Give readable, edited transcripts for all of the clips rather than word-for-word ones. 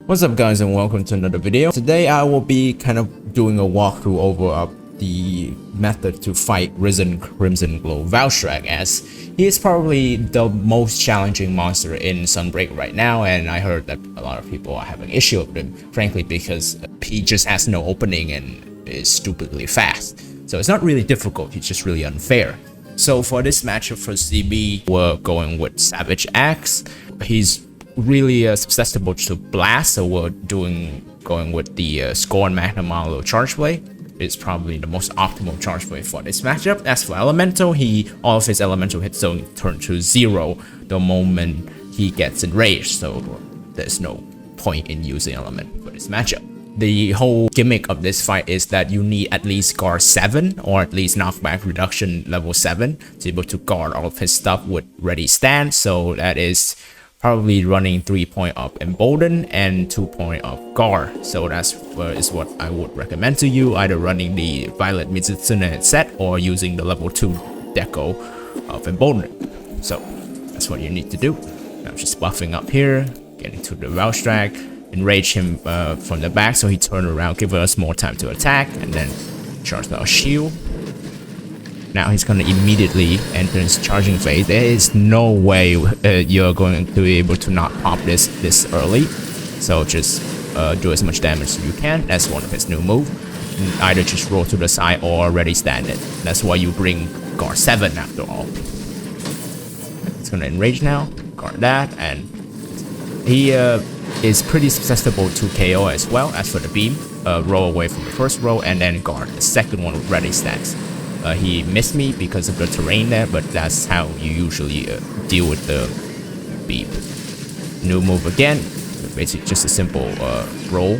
What's up guys and welcome to another video. Today I will be kind of doing a walkthrough over the method to fight Risen Crimson Glow Valstrax, as he is probably the most challenging monster in Sunbreak right now, and I heard that a lot of people are having issue with him, frankly because he just has no opening and is stupidly fast. So it's not really difficult, it's just really unfair. So for this matchup for CB, we're going with Savage Axe. He's really susceptible to blast, so we're going with the Scorn Magna Marlow charge play. It's probably the most optimal charge play for this matchup. As for Elemental, all of his Elemental hits don't turn to 0 the moment he gets enraged, so there's no point in using Element for this matchup. The whole gimmick of this fight is that you need at least guard 7 or at least knockback reduction level 7 to be able to guard all of his stuff with ready stand, so that is probably running 3-point up Embolden and 2-point up Guard. So that's what I would recommend to you, either running the Violet Mizutsune set or using the level 2 deco of Embolden. So that's what you need to do. I'm just buffing up here, getting to the Valstrax, enrage him from the back so he turn around, give us more time to attack, and then charge our shield. Now he's gonna immediately enter his charging phase. There is no way you're going to be able to not pop this early. So just do as much damage as you can. That's one of his new moves. Either just roll to the side or ready stand it. That's why you bring guard 7 after all. It's gonna enrage now. Guard that, and he is pretty susceptible to KO as well. As for the beam, roll away from the first row and then guard the second one with ready stance. He missed me because of the terrain there, but that's how you usually deal with the beam. New move again, basically just a simple roll,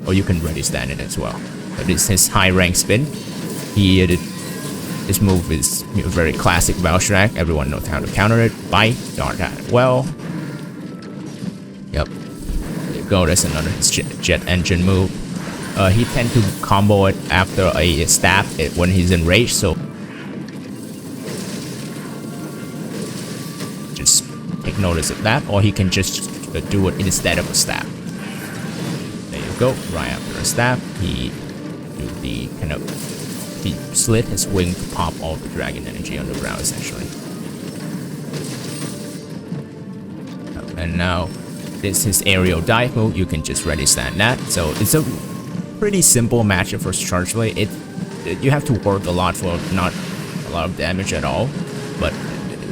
or you can ready stand it as well. But it's his high rank spin. This move is very classic Valstrax. Everyone knows how to counter it. Bite, dart that well. Yep, there you go. That's another jet engine move. He tends to combo it after a stab when he's enraged, so just take notice of that, or he can just do it instead of a stab. There you go, right after a stab, he slit his wing to pop all the dragon energy underground essentially. And now this is aerial dive move, you can just ready stand that, so it's a pretty simple matchup for charge play. You have to work a lot for not a lot of damage at all, but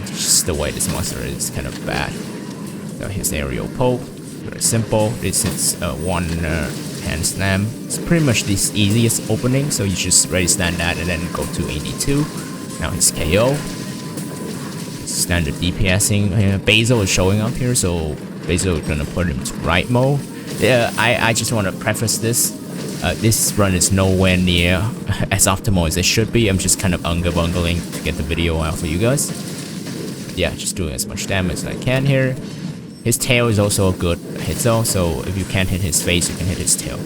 just the way this monster is kind of bad. So his aerial poke, very simple. This is one hand slam. It's pretty much the easiest opening, so you just ready stand that and then go to 82. Now his KO. Standard DPSing. Basil is showing up here, so Basil is gonna put him to right mode. Yeah, I just want to preface this. This run is nowhere near as optimal as it should be. I'm just kind of bungling to get the video out for you guys. But yeah, just doing as much damage as I can here. His tail is also a good hit zone, so if you can't hit his face, you can hit his tail.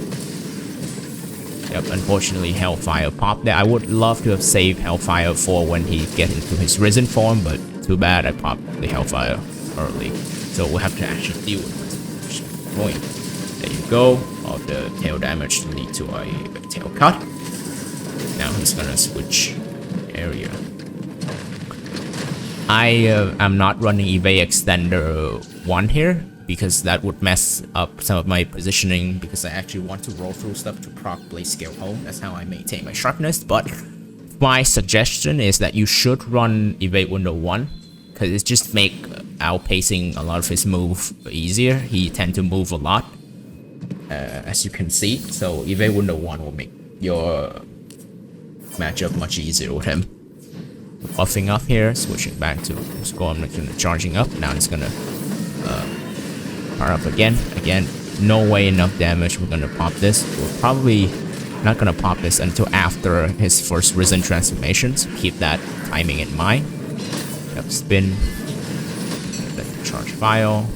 Yep, unfortunately Hellfire popped there. I would love to have saved Hellfire for when he gets into his Risen form, but too bad I popped the Hellfire early. So we'll have to actually deal with this point. There you go. All the tail damage to lead to a tail cut. Now he's gonna switch area. I am not running Evade Extender 1 here because that would mess up some of my positioning, because I actually want to roll through stuff to proc Blaze Scale home. That's how I maintain my sharpness. But my suggestion is that you should run Evade Window 1, because it just make outpacing a lot of his move easier. He tend to move a lot, as you can see, so Evade Window 1 will make your matchup much easier with him. Buffing up here, switching back to Scorn, charging up. Now it's gonna power up again. No way enough damage. We're gonna pop this. We're probably not gonna pop this until after his first Risen transformation, so keep that timing in mind. Yep, spin, let the charge file.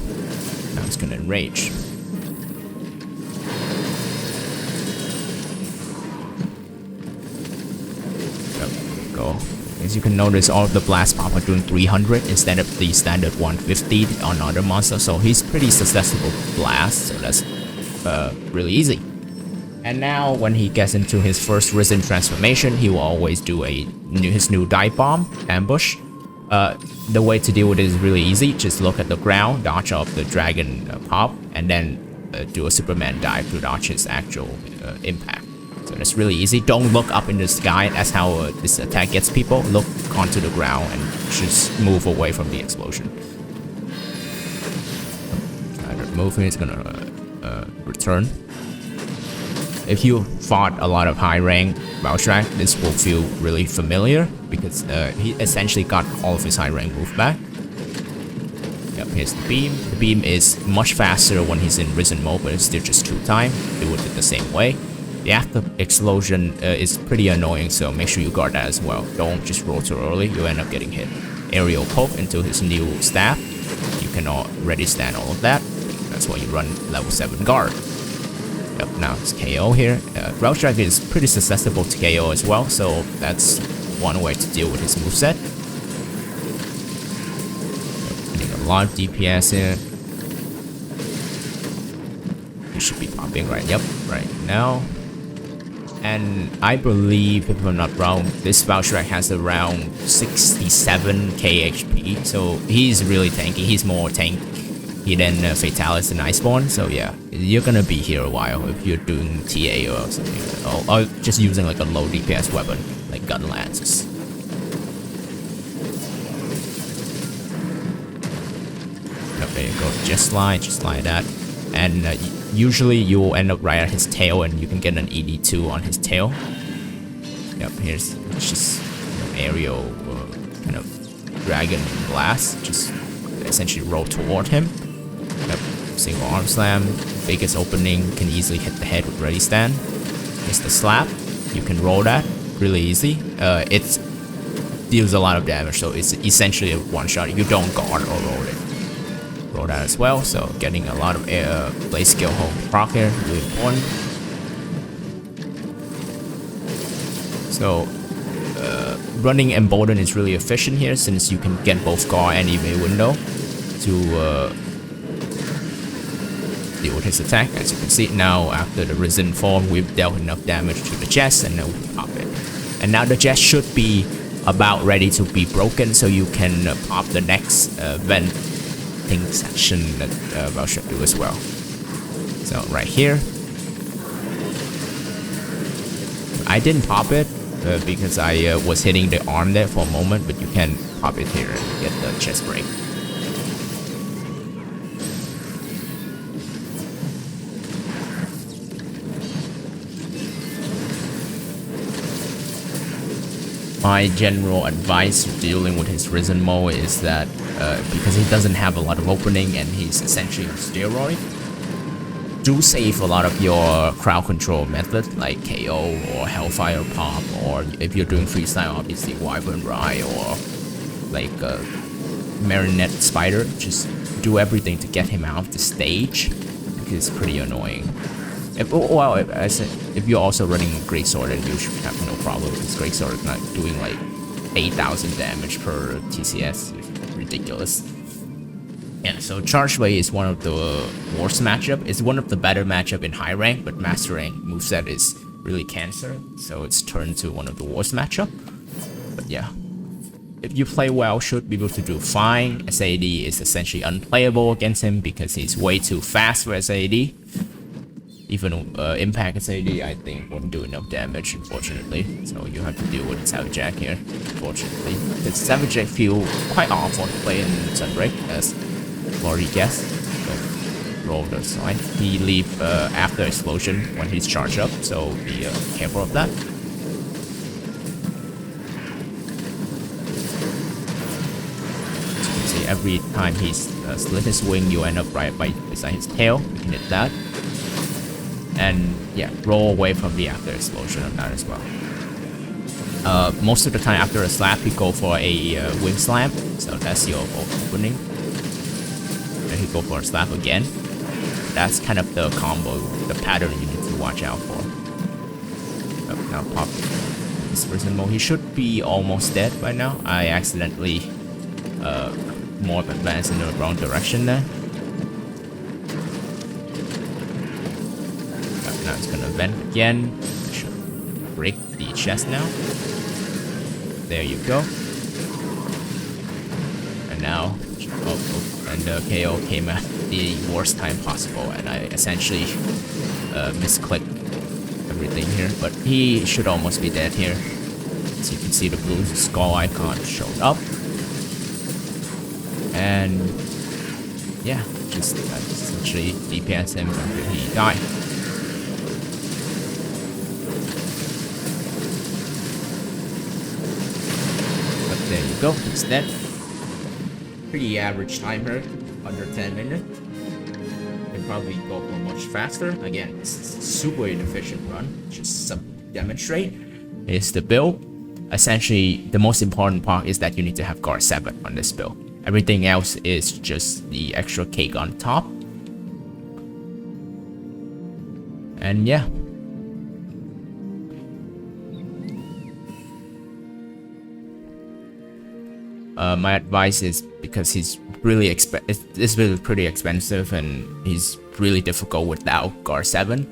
Now it's gonna enrage. Go. As you can notice, all of the blast pop are doing 300 instead of the standard 150 on other monsters, so he's pretty susceptible to blast, so that's really easy. And now when he gets into his first Risen transformation, he will always do his new dive bomb ambush. The way to deal with it is really easy. Just look at the ground, dodge off the dragon pop, and then do a Superman dive to dodge his actual impact. So it's really easy. Don't look up in the sky. That's how this attack gets people. Look onto the ground and just move away from the explosion. Moving is gonna return. If you fought a lot of high rank Valstrax, this will feel really familiar because he essentially got all of his high rank move back. Yep, here's the beam. The beam is much faster when he's in Risen mode, but it's still just 2 times. Do it the same way. The after explosion is pretty annoying, so make sure you guard that as well. Don't just roll too early, you'll end up getting hit. Aerial poke into his new staff. You can already stand all of that. That's why you run level 7 guard. Yep, now it's KO here. Valstrax is pretty susceptible to KO as well, so that's one way to deal with his moveset. Getting a lot of DPS here. You should be popping right now. And I believe, if I'm not wrong, this Valstrax has around 67k HP, so he's really tanky. He's more tanky than Fatalis and Iceborne, so yeah, you're gonna be here a while if you're doing TA or something, or just using like a low DPS weapon, like gun lances. There you go, just like that. And usually you will end up right at his tail and you can get an ED2 on his tail. Yep, here's just aerial kind of dragon blast, just essentially roll toward him. Yep, single arm slam, biggest opening, can easily hit the head with ready stand. Here's the slap, you can roll that really easy. It deals a lot of damage, so it's essentially a one shot. You don't guard or roll it. Roll that as well, so getting a lot of blade skill home proc here, really important. So running Embolden is really efficient here since you can get both guard and evade window to deal with his attack. As you can see now, after the Risen form, we've dealt enough damage to the chest and now we pop it. And now the chest should be about ready to be broken, so you can pop the next vent section that Valstrax do as well. So right here, I didn't pop it because I was hitting the arm there for a moment, but you can pop it here and get the chest break. My general advice dealing with his Risen mode is that because he doesn't have a lot of opening and he's essentially on steroid, do save a lot of your crowd control method like KO or Hellfire Pop, or if you're doing freestyle, obviously Wyvern Rye or like Marionette Spider. Just do everything to get him out of the stage because it's pretty annoying. If you're also running Great Sword, then you should have no problem because Great Sword is not doing like 8,000 damage per TCS. It's ridiculous. Yeah, so Charge Blade is one of the worst matchup. It's one of the better matchup in high rank, but master rank moveset is really cancer, so it's turned to one of the worst matchup. But yeah, if you play well, should be able to do fine. SAD is essentially unplayable against him because he's way too fast for SAD. Even Impact SAD, I think, won't do enough damage, unfortunately. So you have to deal with Savage Jack here, unfortunately. Because Savage Jack feel quite awful to play in Sunbreak, as already guessed. So roll the side. He leave after explosion when he's charged up, so be careful of that. So you can see every time he's slit his wing, you end up right beside his tail. You can hit that. And yeah, roll away from the after explosion of that as well. Most of the time after a slap, you go for a wing slam, so that's your opening. Then he go for a slap again. That's kind of the combo, the pattern you need to watch out for. Now pop this Risen mode. He should be almost dead by now. I accidentally more advanced in the wrong direction there. Now it's gonna vent again. Should break the chest now. There you go. And now, and the KO came at the worst time possible, and I essentially misclicked everything here. But he should almost be dead here. So you can see the blue skull icon showed up. And yeah, just essentially DPS him until he died. But there you go, he's dead. Pretty average timer, under 10 minutes. Can probably go much faster. Again, it's a super inefficient run. Just to demonstrate is the build. Essentially, the most important part is that you need to have guard 7 on this build. Everything else is just the extra cake on top. And yeah. My advice is, because he's really it's really pretty expensive and he's really difficult without guard 7.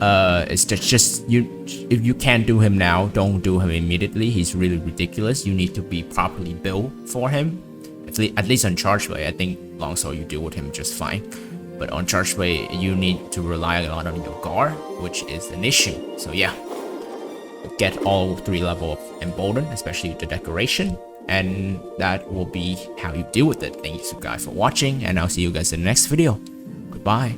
It's just if you can't do him now, don't do him immediately. He's really ridiculous. You need to be properly built for him. At least on Chargeway, I think Longsword you deal with him just fine. But on Chargeway, you need to rely a lot on your guard, which is an issue. So yeah, get all 3 levels of Embolden, especially the decoration. And that will be how you deal with it. Thank you guys for watching, and I'll see you guys in the next video. Goodbye.